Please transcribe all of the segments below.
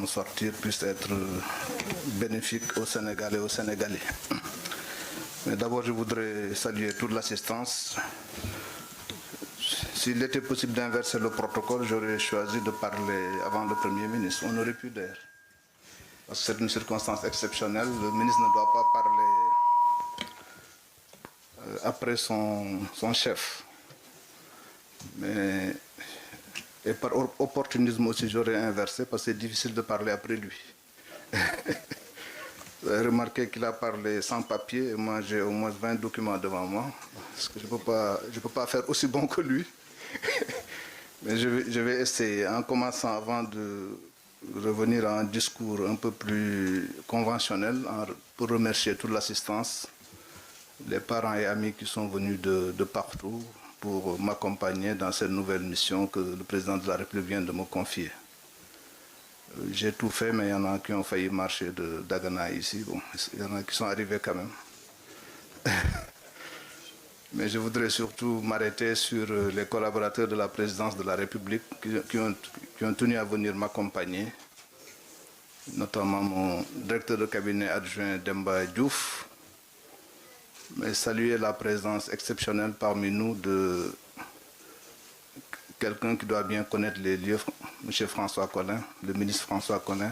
vont sortir puissent être bénéfiques aux Sénégalais et aux Sénégalais. Mais d'abord, je voudrais saluer toute l'assistance. S'il était possible d'inverser le protocole, j'aurais choisi de parler avant le Premier ministre. On aurait pu d'ailleurs. Parce que c'est une circonstance exceptionnelle. Le ministre ne doit pas parler après son chef. Mais, et par opportunisme aussi, j'aurais inversé parce que c'est difficile de parler après lui. Vous avez remarqué qu'il a parlé sans papier et moi j'ai au moins 20 documents devant moi. Parce que je ne peux pas faire aussi bon que lui. Mais je vais essayer, en commençant avant de revenir à un discours un peu plus conventionnel, pour remercier toute l'assistance, les parents et amis qui sont venus de partout pour m'accompagner dans cette nouvelle mission que le président de la République vient de me confier. J'ai tout fait, mais il y en a qui ont failli marcher de Dagana ici. Bon, il y en a qui sont arrivés quand même. Mais je voudrais surtout m'arrêter sur les collaborateurs de la présidence de la République qui ont tenu à venir m'accompagner, notamment mon directeur de cabinet adjoint Demba Diouf, mais saluer la présence exceptionnelle parmi nous de quelqu'un qui doit bien connaître les lieux, M. François Collin, le ministre François Collin,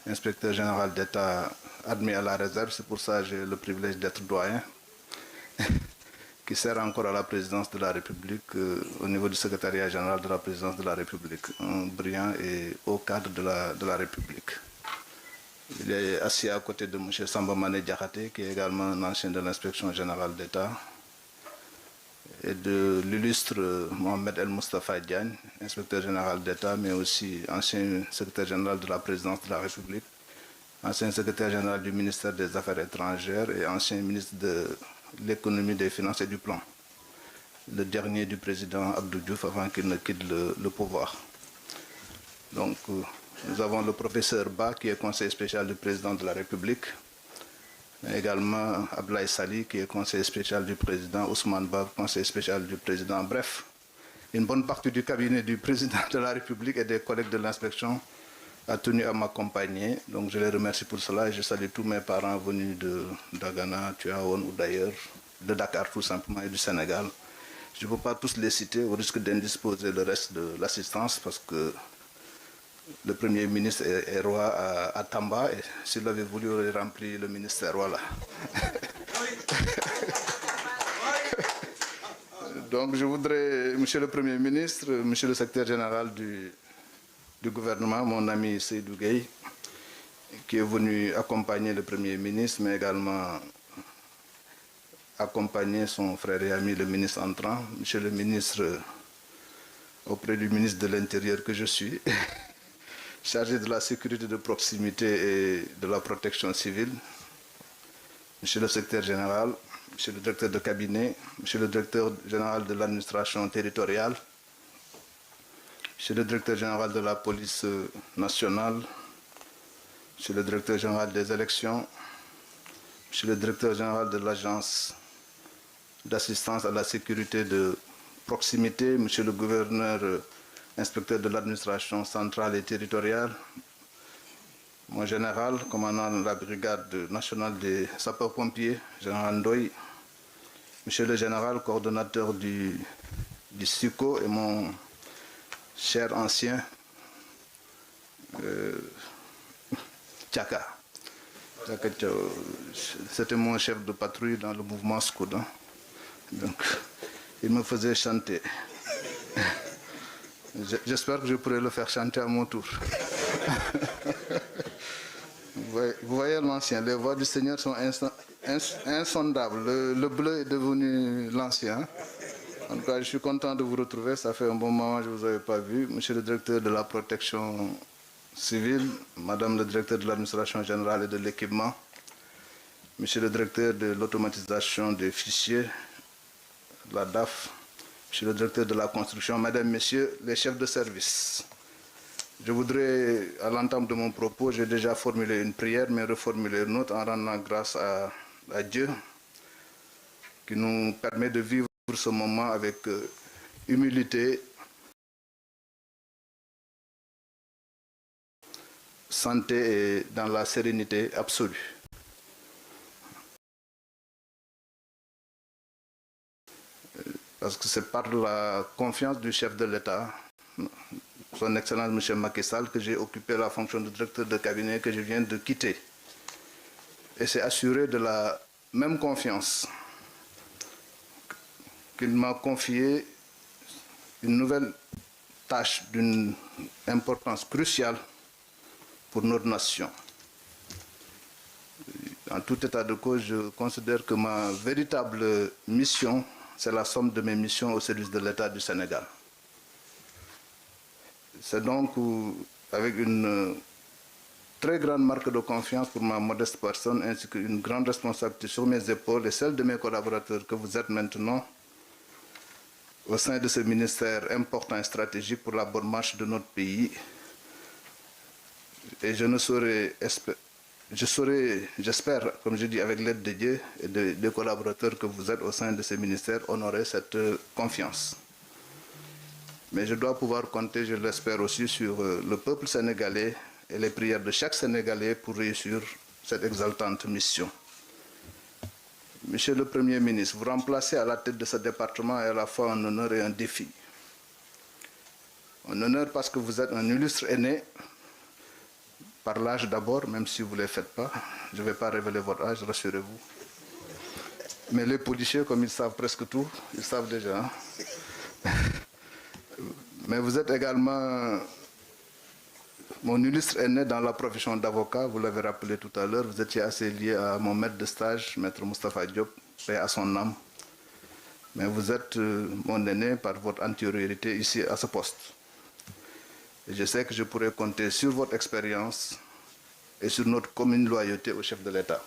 inspecteur général d'État admis à la réserve, c'est pour ça que j'ai le privilège d'être doyen, qui sert encore à la présidence de la République au niveau du secrétariat général de la présidence de la République, un brillant et haut cadre de la République. Il est assis à côté de M. Samba Mané Diakhaté, qui est également un ancien de l'inspection générale d'État, et de l'illustre Mohamed El Moustapha Diagne, inspecteur général d'État, mais aussi ancien secrétaire général de la présidence de la République, ancien secrétaire général du ministère des Affaires étrangères et ancien ministre de l'économie, des finances et du plan. Le dernier du président Abdou Diouf avant qu'il ne quitte le pouvoir. Donc, nous avons le professeur Ba, qui est conseiller spécial du président de la République, mais également Ablaye Sali, qui est conseiller spécial du président, Ousmane Ba, conseiller spécial du président. Bref, une bonne partie du cabinet du président de la République et des collègues de l'inspection a tenu à m'accompagner. Donc je les remercie pour cela et je salue tous mes parents venus de Dagana, Tuaon ou d'ailleurs, de Dakar tout simplement et du Sénégal. Je ne peux pas tous les citer au risque d'indisposer le reste de l'assistance parce que le Premier ministre est roi à Tamba et s'il avait voulu, il aurait rempli le ministère. Voilà. Donc je voudrais, Monsieur le Premier ministre, Monsieur le secrétaire général du gouvernement, mon ami Seydou Gueye, qui est venu accompagner le Premier ministre, mais également accompagner son frère et ami, le ministre entrant, Monsieur le ministre, auprès du ministre de l'Intérieur que je suis, chargé de la sécurité de proximité et de la protection civile, Monsieur le secrétaire général, Monsieur le directeur de cabinet, Monsieur le directeur général de l'administration territoriale, Monsieur le directeur général de la police nationale, Monsieur le directeur général des élections, Monsieur le directeur général de l'agence d'assistance à la sécurité de proximité, Monsieur le gouverneur inspecteur de l'administration centrale et territoriale, mon général, commandant de la brigade nationale des sapeurs-pompiers, général Ndoye, Monsieur le général, coordonnateur du SICO et mon cher ancien Tchaka. C'était mon chef de patrouille dans le mouvement Skoda. Donc, il me faisait chanter. J'espère que je pourrai le faire chanter à mon tour. Vous voyez l'ancien, les voix du Seigneur sont insondables. Le bleu est devenu l'ancien. En tout cas, je suis content de vous retrouver. Ça fait un bon moment que je ne vous avais pas vu. Monsieur le directeur de la protection civile, Madame le directeur de l'administration générale et de l'équipement, Monsieur le directeur de l'automatisation des fichiers, de la DAF, Monsieur le directeur de la construction, Mesdames, Messieurs les chefs de service. Je voudrais, à l'entame de mon propos, j'ai déjà formulé une prière, mais reformuler une autre en rendant grâce à Dieu qui nous permet de vivre ce moment avec humilité santé et dans la sérénité absolue. Parce que c'est par la confiance du chef de l'État, son Excellence M. Macky Sall, que j'ai occupé la fonction de directeur de cabinet que je viens de quitter. Et c'est assuré de la même confiance qu'il m'a confié une nouvelle tâche d'une importance cruciale pour notre nation. En tout état de cause, je considère que ma véritable mission, c'est la somme de mes missions au service de l'État du Sénégal. C'est donc avec une très grande marque de confiance pour ma modeste personne, ainsi qu'une grande responsabilité sur mes épaules et celle de mes collaborateurs que vous êtes maintenant au sein de ce ministère important et stratégique pour la bonne marche de notre pays. Et j'espère, comme je dis, avec l'aide de Dieu et des collaborateurs que vous êtes au sein de ce ministère, honorer cette confiance. Mais je dois pouvoir compter, je l'espère aussi, sur le peuple sénégalais et les prières de chaque Sénégalais pour réussir cette exaltante mission. Monsieur le Premier ministre, vous remplacez à la tête de ce département est à la fois un honneur et un défi. Un honneur parce que vous êtes un illustre aîné, par l'âge d'abord, même si vous ne les faites pas. Je ne vais pas révéler votre âge, rassurez-vous. Mais les policiers, comme ils savent presque tout, ils savent déjà. Mais vous êtes également mon illustre aîné dans la profession d'avocat, vous l'avez rappelé tout à l'heure, vous étiez assez lié à mon maître de stage, maître Moustapha Diop, paix à son âme. Mais vous êtes mon aîné par votre antériorité ici à ce poste. Et je sais que je pourrai compter sur votre expérience et sur notre commune loyauté au chef de l'État.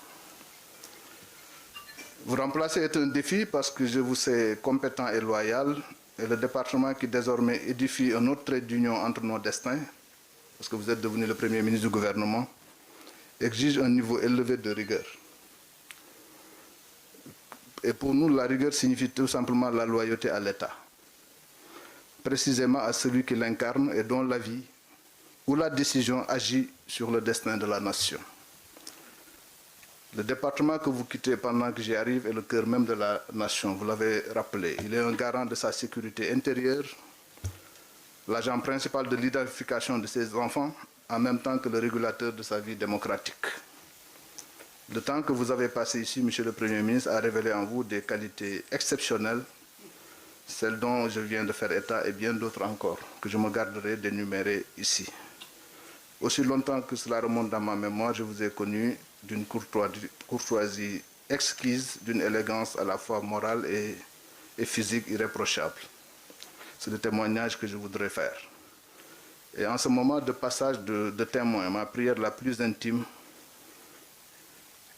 Vous remplacer est un défi parce que je vous sais compétent et loyal, et le département qui désormais édifie un autre trait d'union entre nos destins, parce que vous êtes devenu le Premier ministre du gouvernement, exige un niveau élevé de rigueur. Et pour nous, la rigueur signifie tout simplement la loyauté à l'État, précisément à celui qui l'incarne et dont la vie ou la décision agit sur le destin de la nation. Le département que vous quittez pendant que j'y arrive est le cœur même de la nation, vous l'avez rappelé. Il est un garant de sa sécurité intérieure, l'agent principal de l'identification de ses enfants, en même temps que le régulateur de sa vie démocratique. Le temps que vous avez passé ici, Monsieur le Premier ministre, a révélé en vous des qualités exceptionnelles, celles dont je viens de faire état et bien d'autres encore, que je me garderai d'énumérer ici. Aussi longtemps que cela remonte dans ma mémoire, je vous ai connu d'une courtoisie exquise, d'une élégance à la fois morale et physique irréprochable. C'est le témoignage que je voudrais faire. Et en ce moment de passage de témoin, ma prière la plus intime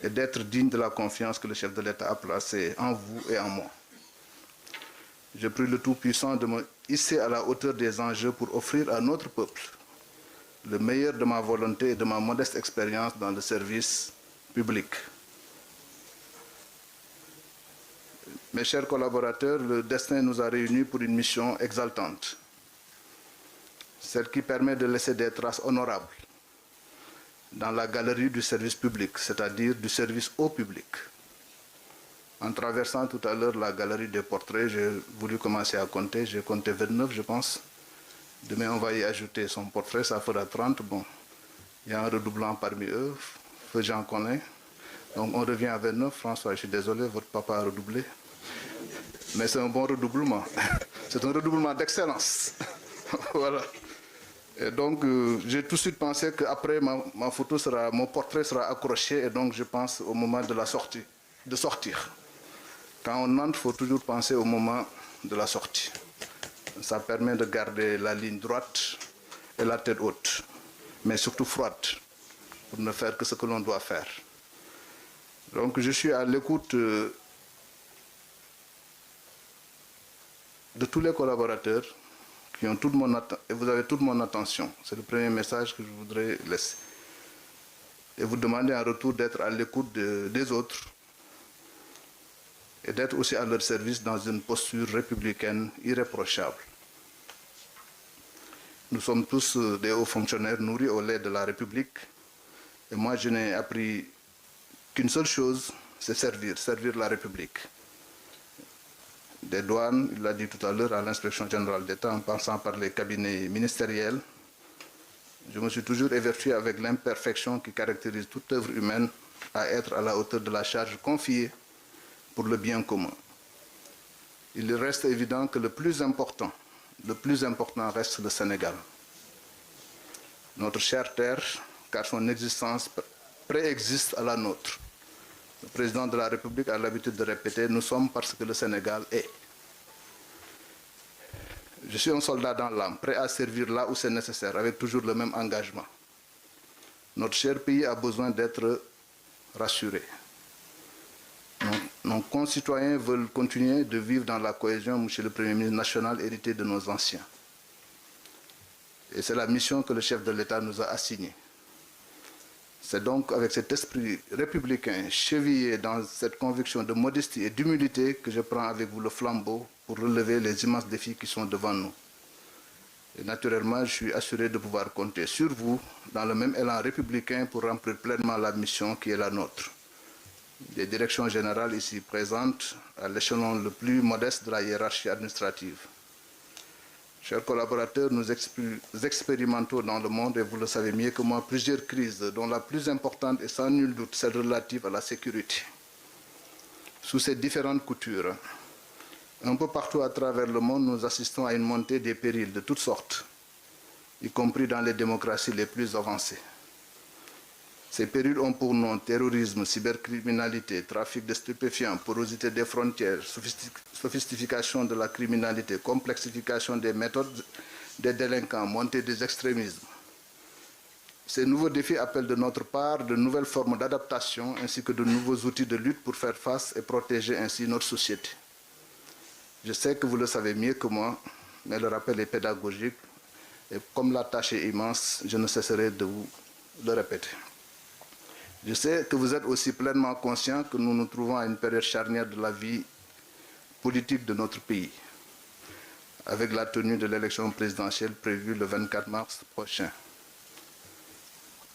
est d'être digne de la confiance que le chef de l'État a placée en vous et en moi. Je prie le Tout-Puissant de me hisser à la hauteur des enjeux pour offrir à notre peuple le meilleur de ma volonté et de ma modeste expérience dans le service public. Mes chers collaborateurs, le destin nous a réunis pour une mission exaltante, celle qui permet de laisser des traces honorables dans la galerie du service public, c'est-à-dire du service au public. En traversant tout à l'heure la galerie des portraits, j'ai voulu commencer à compter, j'ai compté 29 je pense. Demain on va y ajouter son portrait, ça fera 30. Bon, il y a un redoublant parmi eux, que j'en connais. Donc on revient à 29, François, je suis désolé, votre papa a redoublé. Mais c'est un bon redoublement. C'est un redoublement d'excellence. Voilà. Et donc, j'ai tout de suite pensé qu'après, ma photo sera, mon portrait sera accroché, et donc je pense au moment de la sortie, de sortir. Quand on entre, il faut toujours penser au moment de la sortie. Ça permet de garder la ligne droite et la tête haute, mais surtout froide, pour ne faire que ce que l'on doit faire. Donc, je suis à l'écoute de tous les collaborateurs qui ont toute mon et vous avez toute mon attention. C'est le premier message que je voudrais laisser. Et vous demander en retour d'être à l'écoute des autres et d'être aussi à leur service dans une posture républicaine irréprochable. Nous sommes tous des hauts fonctionnaires nourris au lait de la République. Et moi, je n'ai appris qu'une seule chose, c'est servir la République. Des douanes, il l'a dit tout à l'heure, à l'inspection générale d'État, en passant par les cabinets ministériels, je me suis toujours évertué avec l'imperfection qui caractérise toute œuvre humaine à être à la hauteur de la charge confiée pour le bien commun. Il reste évident que le plus important reste le Sénégal. Notre chère terre, car son existence préexiste à la nôtre. Le président de la République a l'habitude de répéter « Nous sommes parce que le Sénégal est ». Je suis un soldat dans l'âme, prêt à servir là où c'est nécessaire, avec toujours le même engagement. Notre cher pays a besoin d'être rassuré. Nos concitoyens veulent continuer de vivre dans la cohésion, monsieur le Premier ministre national, hérité de nos anciens. Et c'est la mission que le chef de l'État nous a assignée. C'est donc avec cet esprit républicain, chevillé dans cette conviction de modestie et d'humilité, que je prends avec vous le flambeau pour relever les immenses défis qui sont devant nous. Et naturellement, je suis assuré de pouvoir compter sur vous dans le même élan républicain pour remplir pleinement la mission qui est la nôtre. Des directions générales ici présentes à l'échelon le plus modeste de la hiérarchie administrative. Chers collaborateurs, nous expérimentons dans le monde, et vous le savez mieux que moi, plusieurs crises, dont la plus importante est sans nul doute celle relative à la sécurité. Sous ces différentes coutures, un peu partout à travers le monde, nous assistons à une montée des périls de toutes sortes, y compris dans les démocraties les plus avancées. Ces périls ont pour nom terrorisme, cybercriminalité, trafic de stupéfiants, porosité des frontières, sophistication de la criminalité, complexification des méthodes des délinquants, montée des extrémismes. Ces nouveaux défis appellent de notre part de nouvelles formes d'adaptation ainsi que de nouveaux outils de lutte pour faire face et protéger ainsi notre société. Je sais que vous le savez mieux que moi, mais le rappel est pédagogique et comme la tâche est immense, je ne cesserai de vous le répéter. Je sais que vous êtes aussi pleinement conscient que nous nous trouvons à une période charnière de la vie politique de notre pays, avec la tenue de l'élection présidentielle prévue le 24 mars prochain.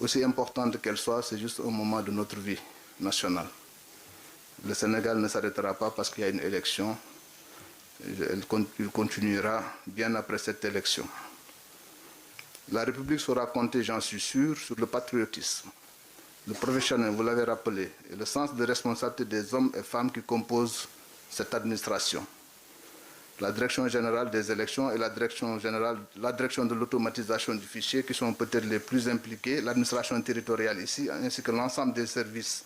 Aussi importante qu'elle soit, c'est juste un moment de notre vie nationale. Le Sénégal ne s'arrêtera pas parce qu'il y a une élection. Il continuera bien après cette élection. La République saura compter, j'en suis sûr, sur le patriotisme, le professionnel, vous l'avez rappelé, et le sens de responsabilité des hommes et femmes qui composent cette administration. La direction générale des élections et la direction de l'automatisation du fichier qui sont peut-être les plus impliqués, l'administration territoriale ici, ainsi que l'ensemble des services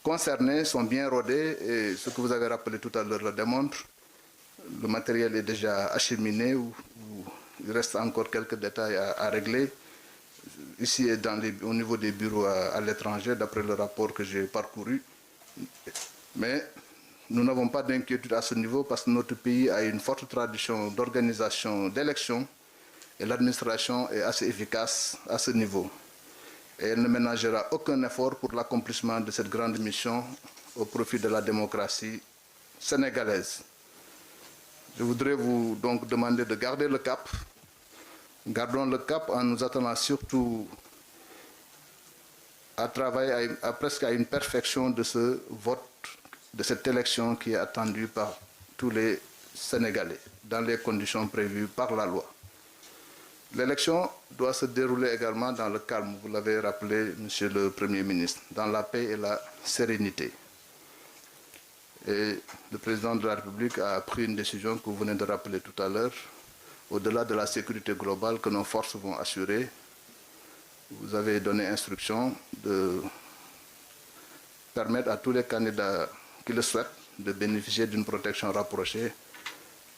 concernés sont bien rodés et ce que vous avez rappelé tout à l'heure le démontre. Le matériel est déjà acheminé ou il reste encore quelques détails à régler. Ici et au niveau des bureaux à l'étranger, d'après le rapport que j'ai parcouru. Mais nous n'avons pas d'inquiétude à ce niveau parce que notre pays a une forte tradition d'organisation d'élections et l'administration est assez efficace à ce niveau. Et elle ne ménagera aucun effort pour l'accomplissement de cette grande mission au profit de la démocratie sénégalaise. Je voudrais vous donc demander de garder le cap. Gardons le cap en nous attendant surtout à travailler presque à une perfection de ce vote, de cette élection qui est attendue par tous les Sénégalais, dans les conditions prévues par la loi. L'élection doit se dérouler également dans le calme, vous l'avez rappelé, Monsieur le Premier ministre, dans la paix et la sérénité. Et le président de la République a pris une décision que vous venez de rappeler tout à l'heure, au-delà de la sécurité globale que nos forces vont assurer. Vous avez donné instruction de permettre à tous les candidats qui le souhaitent de bénéficier d'une protection rapprochée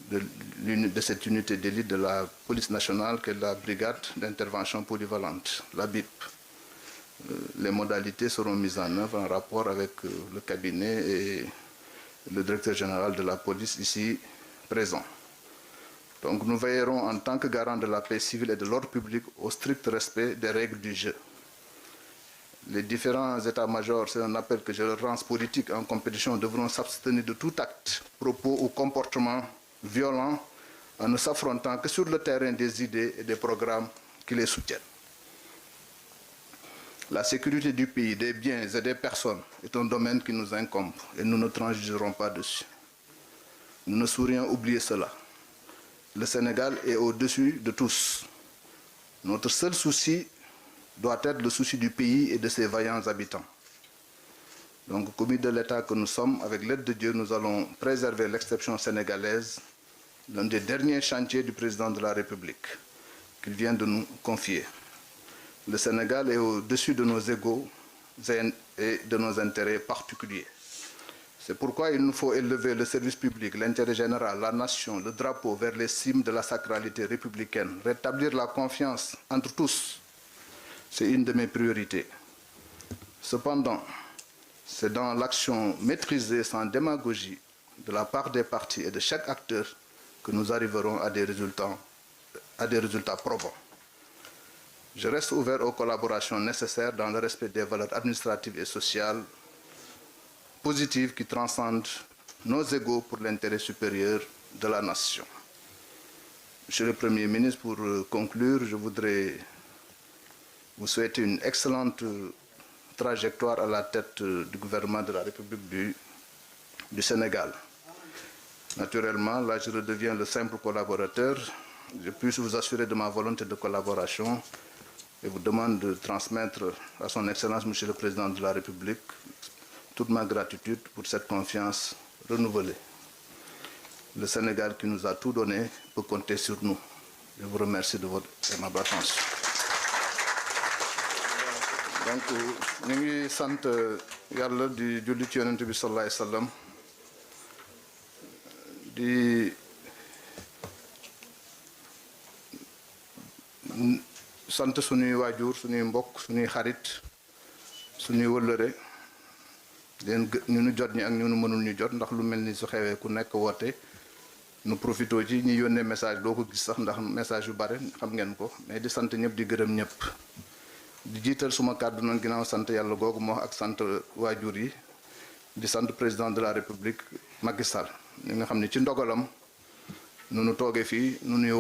de cette unité d'élite de la police nationale que est la brigade d'intervention polyvalente, la BIP. Les modalités seront mises en œuvre en rapport avec le cabinet et le directeur général de la police ici présent. Donc nous veillerons en tant que garant de la paix civile et de l'ordre public au strict respect des règles du jeu. Les différents états-majors, c'est un appel que je leur lance politique en compétition, devront s'abstenir de tout acte, propos ou comportement violent en ne s'affrontant que sur le terrain des idées et des programmes qui les soutiennent. La sécurité du pays, des biens et des personnes est un domaine qui nous incombe et nous ne transigerons pas dessus. Nous ne saurions oublier cela. Le Sénégal est au-dessus de tous. Notre seul souci doit être le souci du pays et de ses vaillants habitants. Donc, commis de l'État que nous sommes, avec l'aide de Dieu, nous allons préserver l'exception sénégalaise, l'un des derniers chantiers du président de la République, qu'il vient de nous confier. Le Sénégal est au-dessus de nos égos et de nos intérêts particuliers. C'est pourquoi il nous faut élever le service public, l'intérêt général, la nation, le drapeau vers les cimes de la sacralité républicaine, rétablir la confiance entre tous. C'est une de mes priorités. Cependant, c'est dans l'action maîtrisée sans démagogie de la part des partis et de chaque acteur que nous arriverons à des résultats probants. Je reste ouvert aux collaborations nécessaires dans le respect des valeurs administratives et sociales positives qui transcendent nos égos pour l'intérêt supérieur de la nation. Monsieur le Premier ministre, pour conclure, je voudrais vous souhaiter une excellente trajectoire à la tête du gouvernement de la République du Sénégal. Naturellement, là je redeviens le simple collaborateur. Je puisse vous assurer de ma volonté de collaboration et vous demande de transmettre à son Excellence, Monsieur le Président de la République, toute ma gratitude pour cette confiance renouvelée. Le Sénégal qui nous a tout donné peut compter sur nous. Je vous remercie de votre aimable attention. Donc, ñu ngi sant Yàlla di julli ci Yonent bi sallallahu alayhi wa sallam di sant suñuy waajur suñuy mbokk suñuy xarit suñuy wëllëre leen ñu nu jot ñi ak ñu nu mënul ñu jot ndax lu mel ni su xewee ku nekk woote nu profito ci ñi yónnee message doo ko gis sax ndax message yu bare xam ngeen ko mais di sant ñëpp di gërëm ñëpp di jiital suma kàddu nag ginnaaw sant yàlla googu moo ak sant waajur yi di sant président de la République Macky Sall ñi nga xam ne ci ndogalam nu nu toogee fii nu